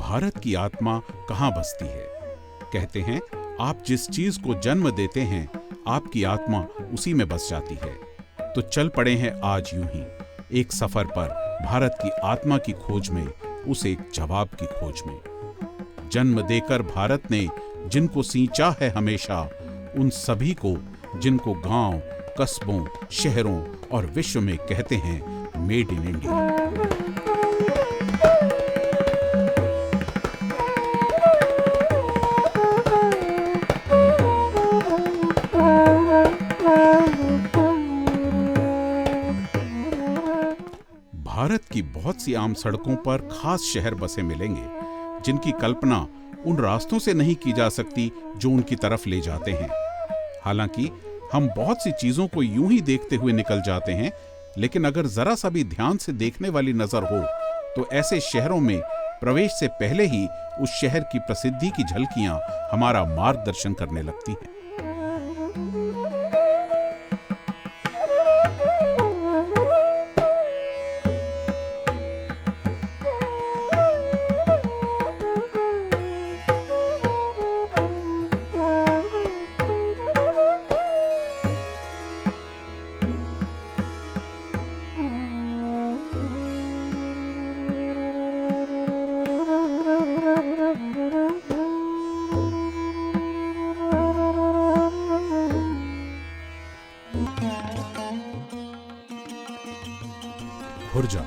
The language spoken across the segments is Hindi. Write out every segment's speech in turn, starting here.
भारत की आत्मा कहाँ बसती है। कहते हैं आप जिस चीज को जन्म देते हैं आपकी आत्मा उसी में बस जाती है। तो चल पड़े हैं आज यूं ही एक सफर पर, भारत की आत्मा की खोज में, उस एक जवाब की खोज में। जन्म देकर भारत ने जिनको सींचा है हमेशा, उन सभी को जिनको गांव, कस्बों, शहरों और विश्व में कहते हैं मेड इन इंडिया। भारत की बहुत सी आम सड़कों पर खास शहर बसे मिलेंगे जिनकी कल्पना उन रास्तों से नहीं की जा सकती जो उनकी तरफ ले जाते हैं। हालांकि हम बहुत सी चीजों को यूं ही देखते हुए निकल जाते हैं, लेकिन अगर जरा सा भी ध्यान से देखने वाली नजर हो तो ऐसे शहरों में प्रवेश से पहले ही उस शहर की प्रसिद्धि की झलकियां हमारा मार्गदर्शन करने लगती हैं। खुर्जा,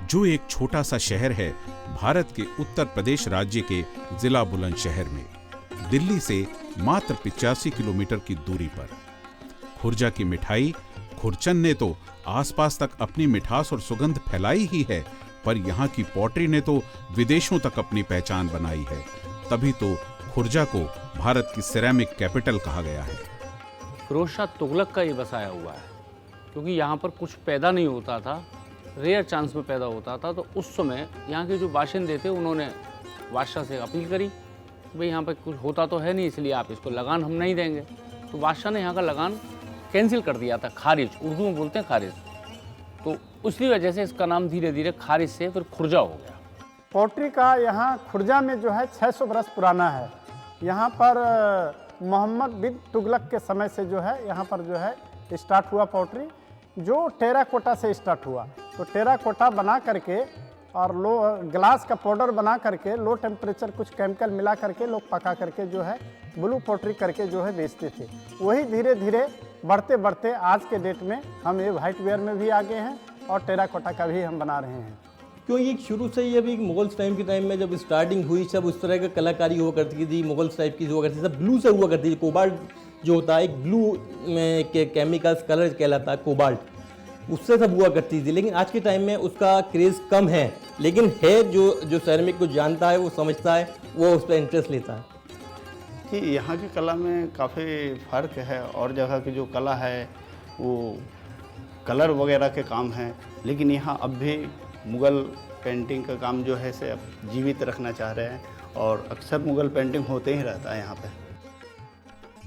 जो एक छोटा सा शहर है भारत के उत्तर प्रदेश राज्य के जिला बुलंदशहर में, दिल्ली से मात्र 85 किलोमीटर की दूरी पर। खुर्जा की मिठाई खुरचन ने तो आसपास तक अपनी मिठास और सुगंध फैलाई ही है, पर यहाँ की पॉटरी ने तो विदेशों तक अपनी पहचान बनाई है। तभी तो खुर्जा को भारत की सिरेमिक कैपिटल कहा गया है। फिरोज शाह तुगलक का ये बसाया हुआ है, क्योंकि यहाँ पर कुछ पैदा नहीं होता था, रेयर चांस में पैदा होता था। तो उस समय यहाँ के जो बाशिंदे थे उन्होंने बादशाह से अपील करी, भाई यहाँ पर कुछ होता तो है नहीं, इसलिए आप इसको लगान हम नहीं देंगे। तो बादशाह ने यहाँ का लगान कैंसिल कर दिया था, खारिज, उर्दू में बोलते हैं खारिज। तो उसी वजह से इसका नाम धीरे धीरे खारिज से फिर खुर्जा हो गया। पॉटरी का यहाँ खुर्जा में जो है 600 बरस पुराना है। यहाँ पर मोहम्मद बिन तुगलक के समय से जो है यहाँ पर जो है स्टार्ट हुआ पॉटरी, जो टेराकोटा से स्टार्ट हुआ। तो टेराकोटा बना करके और लो ग्लास का पाउडर बना करके लो टेम्परेचर कुछ केमिकल मिला करके लोग पका करके जो है ब्लू पॉटरी करके जो है बेचते थे। वही धीरे धीरे बढ़ते बढ़ते आज के डेट में हम ये वाइट वेयर में भी आगे हैं और टेराकोटा का भी हम बना रहे हैं। क्यों ये शुरू से ही अभी मुगल्स टाइम के टाइम में जब स्टार्टिंग हुई, सब उस तरह की कलाकारी हुआ करती थी, मुगल्स टाइप की हुआ करती थी, सब ब्लू से हुआ करती थी। कोबाल्ट जो होता है एक ब्लू में के केमिकल्स कलर कहलाता है कोबाल्ट, उससे सब हुआ करती थी। लेकिन आज के टाइम में उसका क्रेज़ कम है, लेकिन है जो सिरेमिक को जानता है, वो समझता है, वो उस पर इंटरेस्ट लेता है। कि यहाँ की कला में काफ़ी फ़र्क है और जगह की जो कला है वो कलर वगैरह के काम हैं, लेकिन यहाँ अब भी मुग़ल पेंटिंग का काम जो है से अब जीवित रखना चाह रहे हैं और अक्सर मुग़ल पेंटिंग होते ही रहता है यहाँ पे।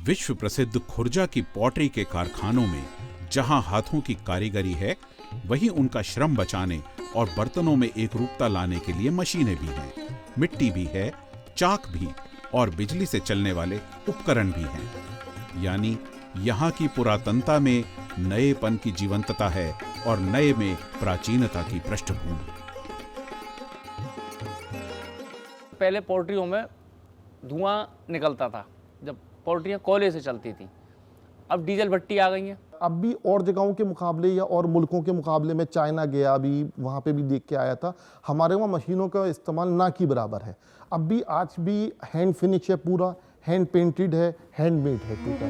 विश्व प्रसिद्ध खुर्जा की पॉटरी के कारखानों में जहां हाथों की कारीगरी है, वहीं उनका श्रम बचाने और बर्तनों में एक रूपता लाने के लिए मशीनें भी हैं, मिट्टी भी है, चाक भी और बिजली से चलने वाले उपकरण भी हैं। यानी यहाँ की पुरातनता में नएपन की जीवंतता है और नए में प्राचीनता की पृष्ठभूमि। पहले पोल्ट्रियों में धुआं निकलता था जब पोल्ट्रियाँ कोयले से चलती थी, अब डीजल भट्टी आ गई हैं। अब भी और जगहों के मुकाबले या और मुल्कों के मुकाबले में चाइना गया, अभी वहाँ पे भी देख के आया था, हमारे वहाँ मशीनों का इस्तेमाल ना की बराबर है। अब भी आज भी हैंड फिनिश है, पूरा हैंड पेंटेड है, हैंडमेड है पूरा।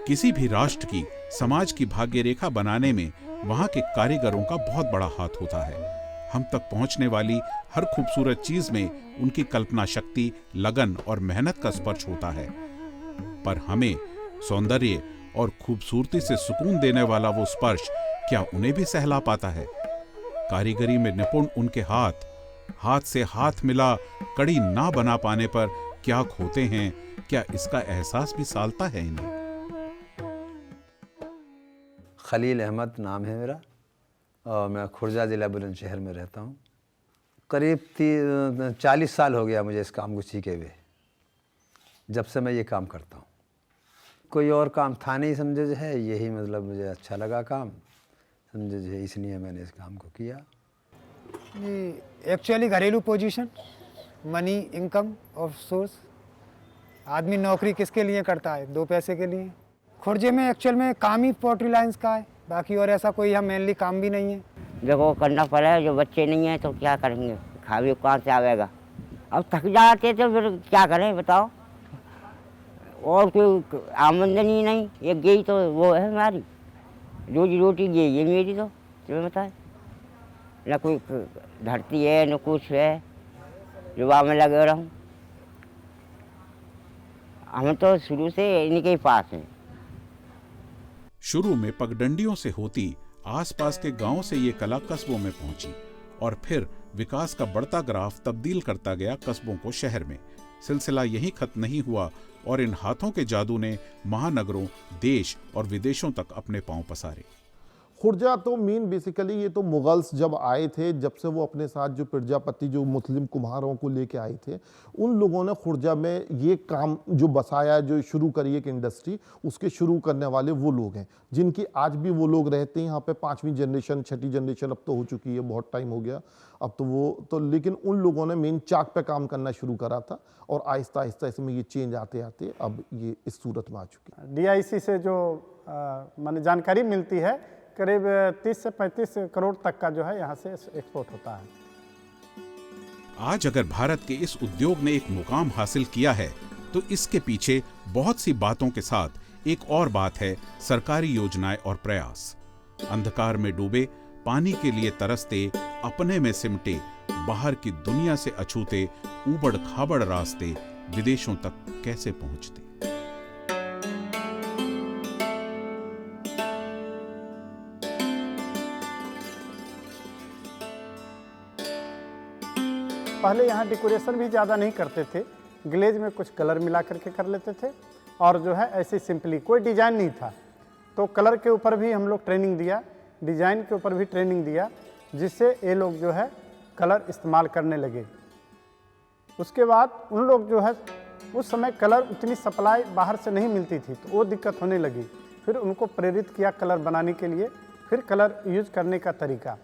किसी भी राष्ट्र की समाज की भाग्य रेखा बनाने में वहाँ के कारीगरों का बहुत बड़ा हाथ होता है। हम तक पहुंचने वाली हर खूबसूरत चीज में उनकी कल्पना शक्ति, लगन और मेहनत का स्पर्श होता है। पर हमें सौंदर्य और खूबसूरती से सुकून देने वाला वो स्पर्श क्या उन्हें भी सहला पाता है? कारीगरी में निपुण उनके हाथ से हाथ मिला कड़ी ना बना पाने पर क्या खोते हैं, क्या इसका एहसास भी सालता है इन्हें? खलील अहमद नाम है मेरा और मैं खुर्जा ज़िला बुलंदशहर में रहता हूँ। करीब 40 साल हो गया मुझे इस काम को सीखे हुए, जब से मैं ये काम करता हूँ। कोई और काम था नहीं समझे जो है, यही मतलब मुझे अच्छा लगा काम समझे जो है, इसलिए मैंने इस काम को किया। एक्चुअली घरेलू position, money, income of source. आदमी नौकरी किसके लिए करता है? 2 पैसे के लिए। खुर्जे में एक्चुअल में काम ही पोल्ट्री लाइन्स का है, बाकी और ऐसा कोई हम मेनली काम भी नहीं है। देखो करना पड़ा, जो बच्चे नहीं हैं तो क्या करेंगे, खा भी कहाँ से आवेगा। अब थक जाते तो फिर क्या करें बताओ, और कोई आमदनी नहीं, एक यही तो वो है हमारी रोजी रोटी, ये मेरी तो तुम्हें बताए न कोई धरती है न कुछ है, युवा में लगे रहूँ। हम तो शुरू से इनके ही पास हैं। शुरू में पगडंडियों से होती आसपास के गांव से ये कला कस्बों में पहुंची और फिर विकास का बढ़ता ग्राफ तब्दील करता गया कस्बों को शहर में। सिलसिला यहीं खत्म नहीं हुआ और इन हाथों के जादू ने महानगरों, देश और विदेशों तक अपने पांव पसारे। खुर्जा तो मीन बेसिकली ये तो मुगल्स जब आए थे, जब से वो अपने साथ जो प्रजापति जो मुस्लिम कुम्हारों को लेके आए थे, उन लोगों ने खुर्जा में ये काम जो बसाया, जो शुरू करी एक इंडस्ट्री, उसके शुरू करने वाले वो लोग हैं जिनकी आज भी वो लोग रहते हैं यहाँ पे। 5वीं जनरेशन 6ठी जनरेशन अब तो हो चुकी है, बहुत टाइम हो गया अब तो वो तो, लेकिन उन लोगों ने मेन चाक पे काम करना शुरू करा था और आहिस्ता आहिस्ता इसमें ये चेंज आते आते अब ये इस सूरत में आ चुकी है। DIC से जो माने जानकारी मिलती है, करीब 30 से 35 करोड़ तक का जो है यहाँ से एक्सपोर्ट होता है। आज अगर भारत के इस उद्योग ने एक मुकाम हासिल किया है तो इसके पीछे बहुत सी बातों के साथ एक और बात है, सरकारी योजनाएं और प्रयास। अंधकार में डूबे, पानी के लिए तरसते, अपने में सिमटे, बाहर की दुनिया से अछूते ऊबड़ खाबड़ रास्ते विदेशों तक कैसे पहुंचते। पहले यहाँ डेकोरेशन भी ज़्यादा नहीं करते थे, ग्लेज में कुछ कलर मिला करके कर लेते थे और जो है ऐसे सिंपली, कोई डिज़ाइन नहीं था। तो कलर के ऊपर भी हम लोग ट्रेनिंग दिया, डिज़ाइन के ऊपर भी ट्रेनिंग दिया, जिससे ये लोग जो है कलर इस्तेमाल करने लगे। उसके बाद उन लोग जो है, उस समय कलर उतनी सप्लाई बाहर से नहीं मिलती थी तो वो दिक्कत होने लगी। फिर उनको प्रेरित किया कलर बनाने के लिए, फिर कलर यूज करने का तरीका।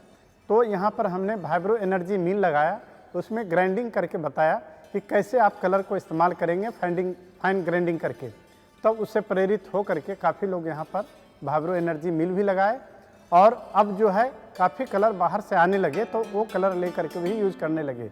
तो यहाँ पर हमने वाइब्रो एनर्जी मिल लगाया, उसमें ग्राइंडिंग करके बताया कि कैसे आप कलर को इस्तेमाल करेंगे, फाइन ग्राइंडिंग करके। तब उससे प्रेरित हो करके काफ़ी लोग यहाँ पर वाइब्रो एनर्जी मिल भी लगाए और अब जो है काफ़ी कलर बाहर से आने लगे तो वो कलर ले करके भी यूज़ करने लगे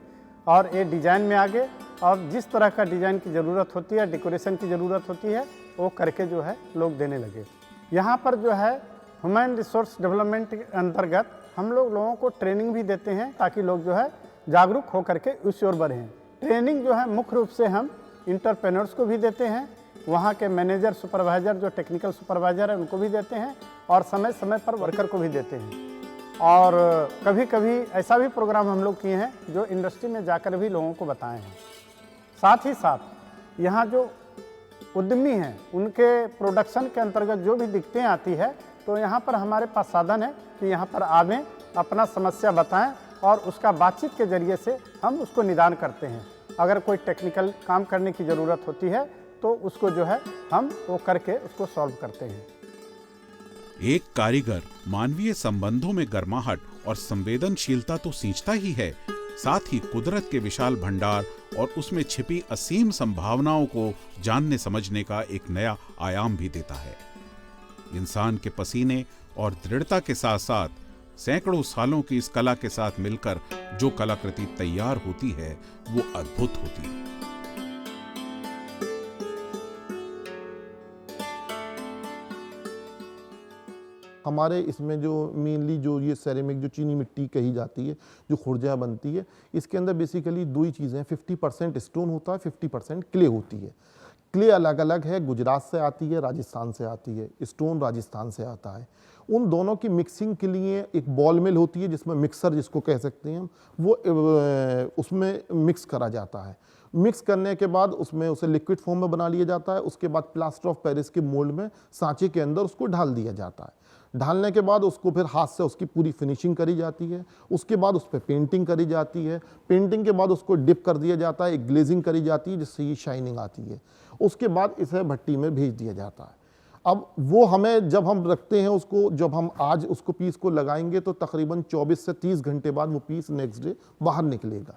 और ये डिज़ाइन में आगे। और जिस तरह का डिज़ाइन की ज़रूरत होती है, डेकोरेशन की ज़रूरत होती है, वो करके जो है लोग देने लगे। यहाँ पर जो है ह्यूमन रिसोर्स डेवलपमेंट के अंतर्गत हम लोगों को ट्रेनिंग भी देते हैं ताकि लोग जो है जागरूक हो करके उस ओर बढ़ें। ट्रेनिंग जो है मुख्य रूप से हम इंटरप्रेन्योर्स को भी देते हैं, वहाँ के मैनेजर, सुपरवाइज़र, जो टेक्निकल सुपरवाइज़र है उनको भी देते हैं और समय समय पर वर्कर को भी देते हैं। और कभी कभी ऐसा भी प्रोग्राम हम लोग किए हैं जो इंडस्ट्री में जाकर भी लोगों को बताए हैं। साथ ही साथ यहाँ जो उद्यमी हैं उनके प्रोडक्शन के अंतर्गत जो भी दिक्कतें आती है तो यहाँ पर हमारे पास साधन है कि यहाँ पर आवें, अपना समस्या बताएं और उसका बातचीत के जरिए से हम उसको निदान करते हैं। अगर कोई टेक्निकल काम करने की ज़रूरत होती है तो उसको जो है हम वो करके उसको सॉल्व करते हैं। एक कारीगर मानवीय संबंधों में गर्माहट और संवेदनशीलता तो सींचता ही है, साथ ही कुदरत के विशाल भंडार और उसमें छिपी असीम संभावनाओं को जानने समझने का एक नया आयाम भी देता है। इंसान के पसीने और दृढ़ता के साथ साथ सैकड़ों सालों की इस कला के साथ मिलकर जो कलाकृति तैयार होती है वो अद्भुत होती है। हमारे इसमें जो मेनली जो ये सेरेमिक जो चीनी मिट्टी कही जाती है, जो खुर्जा बनती है, इसके अंदर बेसिकली 2 ही चीज़ें हैं। 50% स्टोन होता है, 50% क्ले होती है। क्ले अलग अलग है, गुजरात से आती है, राजस्थान से आती है, स्टोन राजस्थान से आता है। उन दोनों की मिक्सिंग के लिए एक बॉल मिल होती है जिसमें मिक्सर जिसको कह सकते हैं हम, वो उसमें मिक्स करा जाता है। मिक्स करने के बाद उसमें उसे लिक्विड फॉर्म में बना लिया जाता है। उसके बाद प्लास्टर ऑफ पेरिस के मोल्ड में सांचे के अंदर उसको ढाल दिया जाता है। ढालने के बाद उसको फिर हाथ से उसकी पूरी फिनिशिंग करी जाती है, उसके बाद उस पर पेंटिंग करी जाती है, पेंटिंग के बाद उसको डिप कर दिया जाता है, एक ग्लेजिंग करी जाती है जिससे ये शाइनिंग आती है, उसके बाद इसे भट्टी में भेज दिया जाता है। अब वो हमें जब हम रखते हैं उसको, जब हम आज उसको पीस को लगाएंगे तो तकरीबन 24 से 30 घंटे बाद वो पीस नेक्स्ट डे बाहर निकलेगा।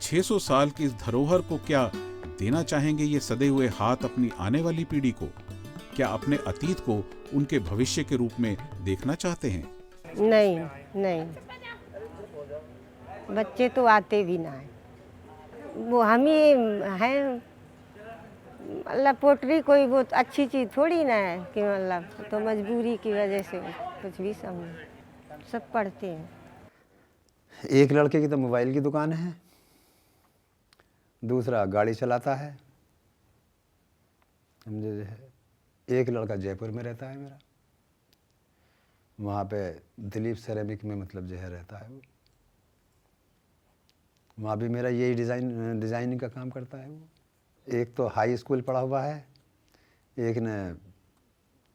600 साल की इस धरोहर को क्या देना चाहेंगे ये सदे हुए हाथ अपनी आने वाली पीढ़ी को? क्या अपने अतीत को उनके भविष्य के रूप में देखना चाहते हैं? नहीं नहीं, बच्चे तो आते भी ना है, वो हम ही हैं। मतलब पोट्री कोई बहुत अच्छी चीज़ थोड़ी ना है कि मतलब, तो मजबूरी की वजह से कुछ भी सब पढ़ते हैं। एक लड़के की तो मोबाइल की दुकान है, दूसरा गाड़ी चलाता है, समझे जो है। एक लड़का जयपुर में रहता है मेरा, वहाँ पे दिलीप सेरेमिक में मतलब जो है रहता है वो, वहाँ भी मेरा यही डिज़ाइनिंग का काम करता है वो। एक तो हाई स्कूल पढ़ा हुआ है, एक ने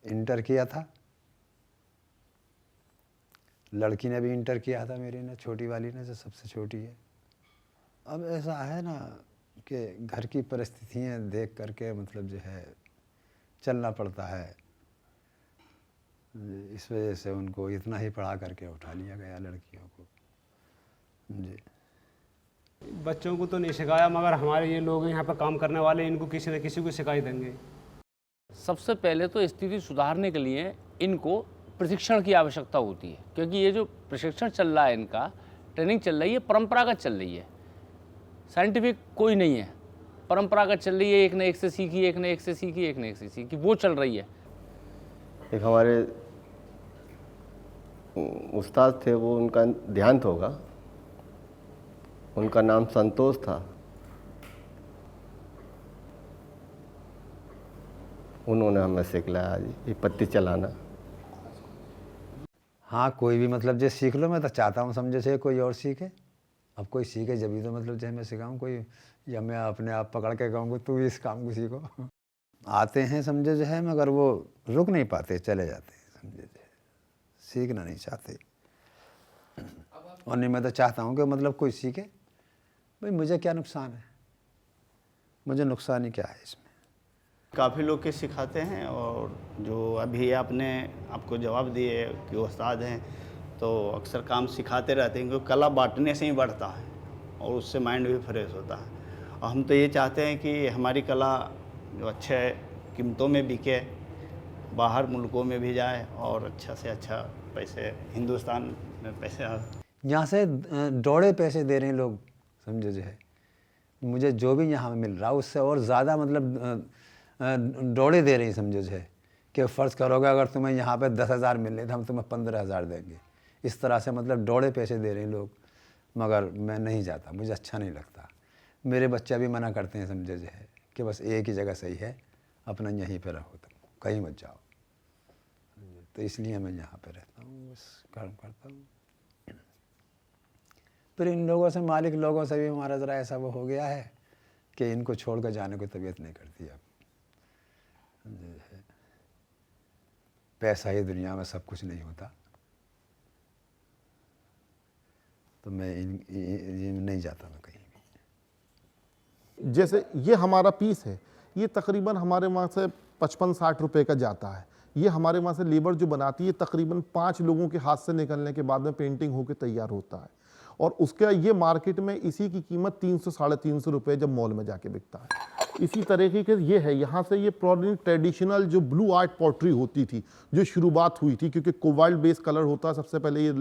इंटर किया था, लड़की ने भी इंटर किया था मेरी ने, छोटी वाली ने, जो सबसे छोटी है। अब ऐसा है ना कि घर की परिस्थितियाँ देख करके मतलब जो है चलना पड़ता है, इस वजह से उनको इतना ही पढ़ा करके उठा लिया गया लड़कियों को जी। बच्चों को तो नहीं सिखाया, मगर हमारे ये लोग यहाँ पर काम करने वाले इनको किसी न किसी को सिखाई देंगे। सबसे पहले तो स्थिति सुधारने के लिए इनको प्रशिक्षण की आवश्यकता होती है, क्योंकि ये जो प्रशिक्षण चल रहा है, इनका ट्रेनिंग चल रही है, परंपरागत चल रही है, साइंटिफिक कोई नहीं है, परंपरागत चल रही है। एक ने एक से सीखी, एक ने एक से सीखी, एक ने एक से सीखी, वो चल रही है। एक हमारे उस्ताद थे, वो उनका देहांत होगा, उनका नाम संतोष था। उन्होंने हमें सिखलाया ये पत्ती चलाना। हाँ, कोई भी मतलब जो सीख लो, मैं तो चाहता हूँ समझे से कोई और सीखे। अब कोई सीखे जब भी तो मतलब जो है मैं सिखाऊँ कोई, या मैं अपने आप पकड़ के कहूँगा तू इस काम को सीखो। आते हैं समझे जो है, मगर वो रुक नहीं पाते, चले जाते हैं समझे जो है, सीखना नहीं चाहते। और नहीं, मैं तो चाहता हूँ कि मतलब कोई सीखे। भाई मुझे क्या नुकसान है, मुझे नुकसान ही क्या है इसमें। काफ़ी लोग के सिखाते हैं, और जो अभी आपको जवाब दिए कि उस्ताद हैं, तो अक्सर काम सिखाते रहते हैं, क्योंकि कला बांटने से ही बढ़ता है और उससे माइंड भी फ्रेश होता है। और हम तो ये चाहते हैं कि हमारी कला जो अच्छे कीमतों में बिके, बाहर मुल्कों में भी जाए, और अच्छा से अच्छा पैसे हिंदुस्तान में पैसे यहाँ से दौड़े पैसे दे रहे हैं लोग समझे जो है। मुझे जो भी यहाँ मिल रहा उससे और ज़्यादा मतलब दौड़े दे रहे हैं समझे जो है, कि फ़र्ज़ करोगे अगर तुम्हें यहाँ पे 10,000 मिल रहे तो हम तुम्हें 15,000 देंगे। इस तरह से मतलब दौड़े पैसे दे रहे हैं लोग, मगर मैं नहीं जाता, मुझे अच्छा नहीं लगता। मेरे बच्चे भी मना करते हैं समझे जो है कि बस एक ही जगह सही है, अपना यहीं पे रहो, तुम कहीं मत जाओ। तो इसलिए मैं यहाँ पे रहता हूँ, बस काम करता हूँ। फिर इन लोगों से, मालिक लोगों से भी हमारा ज़रा ऐसा वो हो गया है कि इनको छोड़ कर जाने को तबीयत नहीं करती अब। पैसा ही दुनिया में सब कुछ नहीं होता, तो मैं नहीं जाता मैं कहीं भी। जैसे ये हमारा पीस है, ये तकरीबन हमारे वहाँ से 55-60 रुपए का जाता है। ये हमारे वहाँ से लेबर जो बनाती है तकरीबन 5 लोगों के हाथ से निकलने के बाद में पेंटिंग होकर तैयार होता है, और उसका ये मार्केट में इसी की कीमत 300-350 रुपये जब मॉल में जाके बिकता है। इसी तरीके के ये है, यहाँ से ये पुरानी ट्रेडिशनल जो ब्लू आर्ट पॉटरी होती थी, जो शुरुआत हुई थी, क्योंकि कोबाल्ट बेस्ड कलर होता, सबसे पहले ये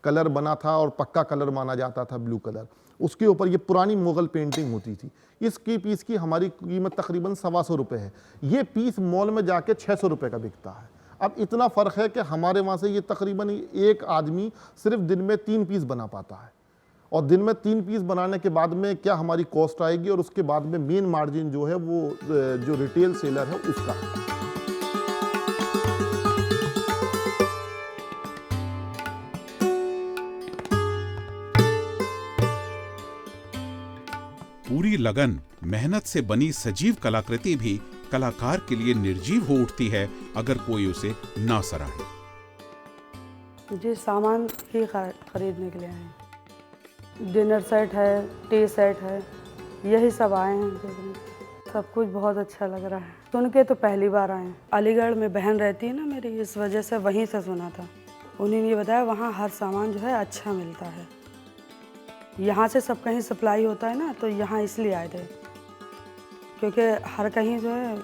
कलर बना था और पक्का कलर माना जाता था ब्लू कलर। उसके ऊपर ये पुरानी मुग़ल पेंटिंग होती थी। इसकी पीस की हमारी कीमत तकरीबन 125 रुपये है। ये पीस मॉल में जाके 600 रुपये का बिकता है। अब इतना फ़र्क है कि हमारे वहाँ से ये तकरीबन एक आदमी सिर्फ दिन में 3 पीस बना पाता है, और दिन में 3 पीस बनाने के बाद में क्या हमारी कॉस्ट आएगी, और उसके बाद में मेन मार्जिन जो है वो जो रिटेल सेलर है उसका। पूरी लगन मेहनत से बनी सजीव कलाकृति भी कलाकार के लिए निर्जीव हो उठती है अगर कोई उसे ना सराहे। जी सामान ही खरीदने के लिए आए हैं। डिनर सेट है, टी सेट है, यही सब आए हैं देखने। सब कुछ बहुत अच्छा लग रहा है। सुन के तो पहली बार आए हैं। अलीगढ़ में बहन रहती है ना मेरी, इस वजह से वहीं से सुना था। उन्हीं ने बताया वहाँ हर सामान जो है अच्छा मिलता है। यहाँ से सब कहीं सप्लाई होता है ना, तो यहाँ इसलिए आए थे, क्योंकि हर कहीं जो है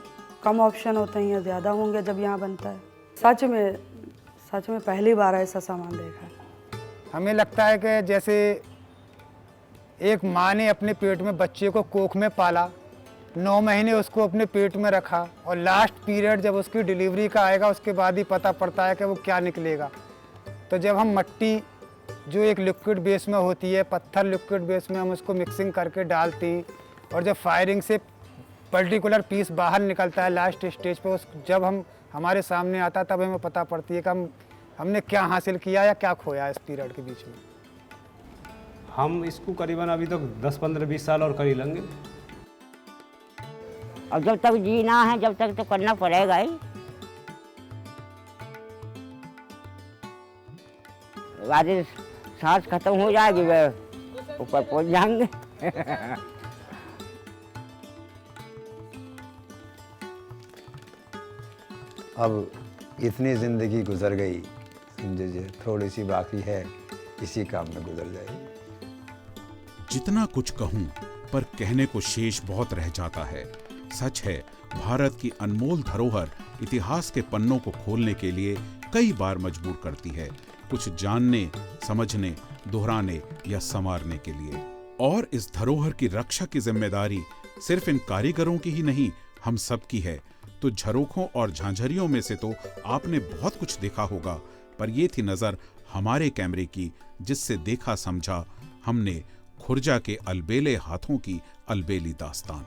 कम ऑप्शन होते हैं, या ज़्यादा होंगे जब यहाँ बनता है। सच में पहली बार ऐसा सामान देखा है। हमें लगता है कि जैसे एक माँ ने अपने पेट में बच्चे को कोख में पाला, 9 महीने उसको अपने पेट में रखा, और लास्ट पीरियड जब उसकी डिलीवरी का आएगा उसके बाद ही पता पड़ता है कि वो क्या निकलेगा। तो जब हम मट्टी जो एक लिक्विड बेस में होती है, पत्थर लिक्विड बेस में हम उसको मिक्सिंग करके डालते हैं, और जब फायरिंग से पर्टिकुलर पीस बाहर निकलता है लास्ट स्टेज पे, उस जब हमारे सामने आता है तब हमें पता पड़ती है कि हमने क्या हासिल किया या क्या खोया इस पीरियड के बीच में। हम इसको करीबन अभी तक 10-15-20 साल और कर ही लेंगे। अब जब तक जीना है जब तक तो करना पड़ेगा ही। बारिश सांस खत्म हो जाएगी, वे ऊपर पहुंच जाएंगे। अब इतनी ज़िंदगी गुजर गई, समझे थोड़ी सी बाकी है, इसी काम में गुजर जाएगी। जितना कुछ कहूं पर कहने को शेष बहुत रह जाता है। सच है, भारत की अनमोल धरोहर इतिहास के पन्नों को खोलने के लिए कई बार मजबूर करती है, कुछ जानने, समझने, दोहराने या संवारने के लिए। और इस धरोहर की रक्षा की जिम्मेदारी सिर्फ इन कारीगरों की ही नहीं, हम सब की है। तो झरोखों और झांझरियों में से तो आपने बहुत कुछ देखा होगा, पर ये थी नजर हमारे कैमरे की, जिससे देखा समझा हमने खुर्जा के अलबेले हाथों की अलबेली दास्तान।